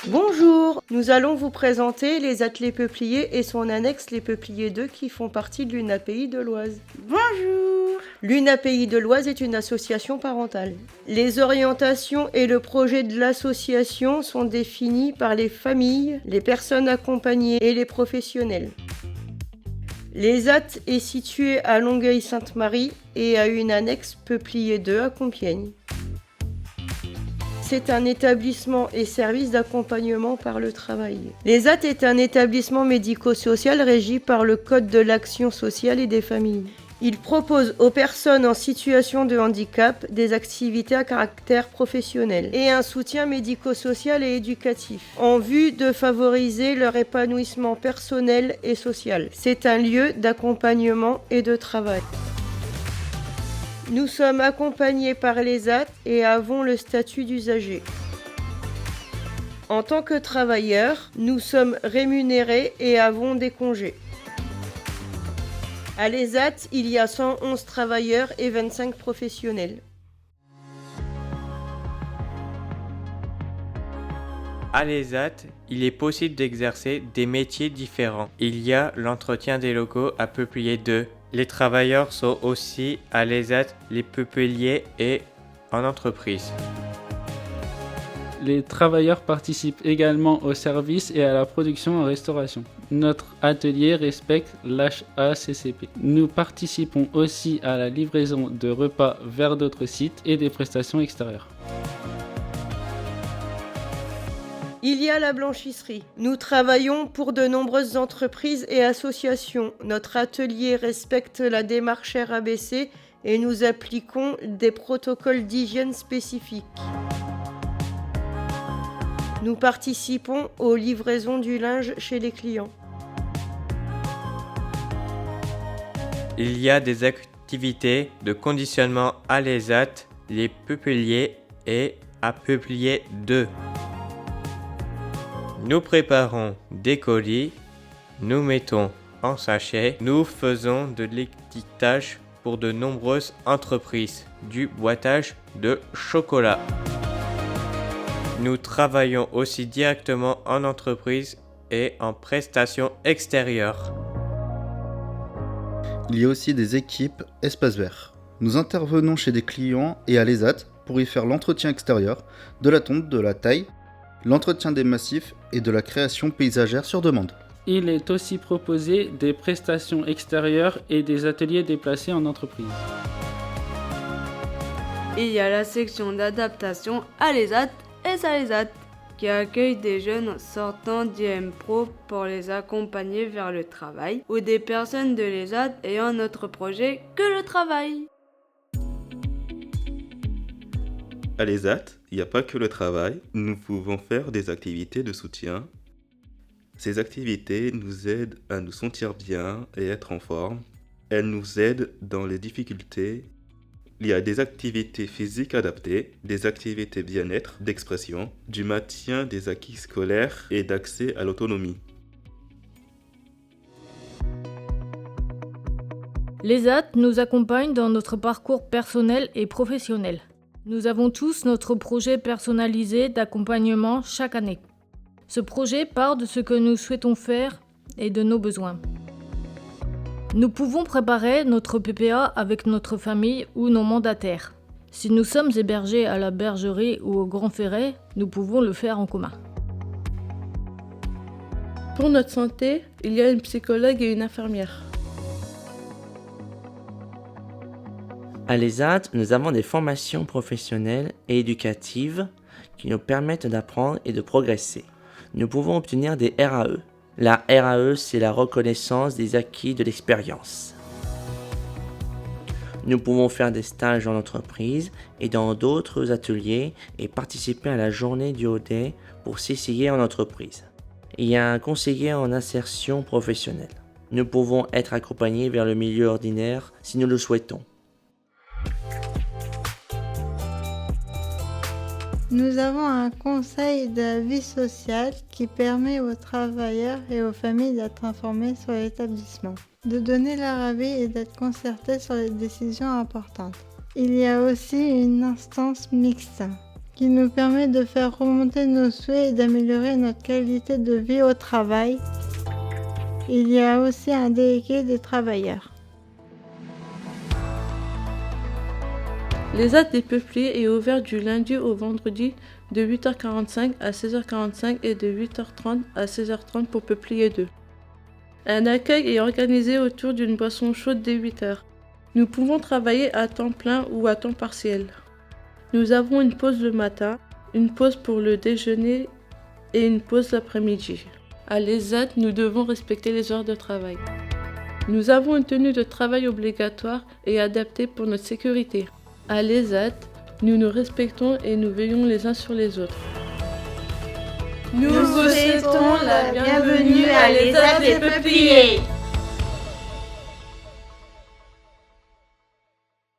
Bonjour, nous allons vous présenter les ateliers peupliers et son annexe les Peupliers 2 qui font partie de l'UNAPI de l'Oise. Bonjour. L'UNAPI de l'Oise est une association parentale. Les orientations et le projet de l'association sont définis par les familles, les personnes accompagnées et les professionnels. L'ESAT est situé à Longueuil-Sainte-Marie et a une annexe Peupliers 2 à Compiègne. C'est un établissement et service d'accompagnement par le travail. L'ESAT est un établissement médico-social régi par le Code de l'action sociale et des familles. Il propose aux personnes en situation de handicap des activités à caractère professionnel et un soutien médico-social et éducatif en vue de favoriser leur épanouissement personnel et social. C'est un lieu d'accompagnement et de travail. Nous sommes accompagnés par l'ESAT et avons le statut d'usager. En tant que travailleurs, nous sommes rémunérés et avons des congés. À l'ESAT, il y a 111 travailleurs et 25 professionnels. À l'ESAT, il est possible d'exercer des métiers différents. Il y a l'entretien des locaux à Peupliers 2. Les travailleurs sont aussi à l'ESAT, les peupliers et en entreprise. Les travailleurs participent également au service et à la production en restauration. Notre atelier respecte l'HACCP. Nous participons aussi à la livraison de repas vers d'autres sites et des prestations extérieures. Il y a la blanchisserie. Nous travaillons pour de nombreuses entreprises et associations. Notre atelier respecte la démarche RABC et nous appliquons des protocoles d'hygiène spécifiques. Nous participons aux livraisons du linge chez les clients. Il y a des activités de conditionnement à l'ESAT, les peupliers et à Peupliers 2. Nous préparons des colis, nous mettons en sachet, nous faisons de l'étiquetage pour de nombreuses entreprises, du boitage de chocolat. Nous travaillons aussi directement en entreprise et en prestations extérieures. Il y a aussi des équipes espace vert. Nous intervenons chez des clients et à l'ESAT pour y faire l'entretien extérieur, de la tonte, de la taille, l'entretien des massifs et de la création paysagère sur demande. Il est aussi proposé des prestations extérieures et des ateliers déplacés en entreprise. Il y a la section d'adaptation à l'ESAT et SALESAT qui accueille des jeunes sortant d'IM Pro pour les accompagner vers le travail ou des personnes de l'ESAT ayant un autre projet que le travail. À l'ESAT, il n'y a pas que le travail, nous pouvons faire des activités de soutien. Ces activités nous aident à nous sentir bien et être en forme. Elles nous aident dans les difficultés. Il y a des activités physiques adaptées, des activités bien-être, d'expression, du maintien des acquis scolaires et d'accès à l'autonomie. L'ESAT nous accompagne dans notre parcours personnel et professionnel. Nous avons tous notre projet personnalisé d'accompagnement chaque année. Ce projet part de ce que nous souhaitons faire et de nos besoins. Nous pouvons préparer notre PPA avec notre famille ou nos mandataires. Si nous sommes hébergés à la bergerie ou au Grand Ferret, nous pouvons le faire en commun. Pour notre santé, il y a une psychologue et une infirmière. À l'ESAT, nous avons des formations professionnelles et éducatives qui nous permettent d'apprendre et de progresser. Nous pouvons obtenir des RAE. La RAE, c'est la reconnaissance des acquis de l'expérience. Nous pouvons faire des stages en entreprise et dans d'autres ateliers et participer à la journée du OD pour s'essayer en entreprise. Il y a un conseiller en insertion professionnelle. Nous pouvons être accompagnés vers le milieu ordinaire si nous le souhaitons. Nous avons un conseil de la vie sociale qui permet aux travailleurs et aux familles d'être informés sur l'établissement, de donner leur avis et d'être concertés sur les décisions importantes. Il y a aussi une instance mixte qui nous permet de faire remonter nos souhaits et d'améliorer notre qualité de vie au travail. Il y a aussi un délégué des travailleurs. L'ESAT des Peupliers est ouvert du lundi au vendredi de 8h45 à 16h45 et de 8h30 à 16h30 pour Peuplier 2. Un accueil est organisé autour d'une boisson chaude dès 8h. Nous pouvons travailler à temps plein ou à temps partiel. Nous avons une pause le matin, une pause pour le déjeuner et une pause l'après-midi. À l'ESAT, nous devons respecter les heures de travail. Nous avons une tenue de travail obligatoire et adaptée pour notre sécurité. À l'ESAT, nous nous respectons et nous veillons les uns sur les autres. Nous vous souhaitons la bienvenue à l'ESAT des Peupliers.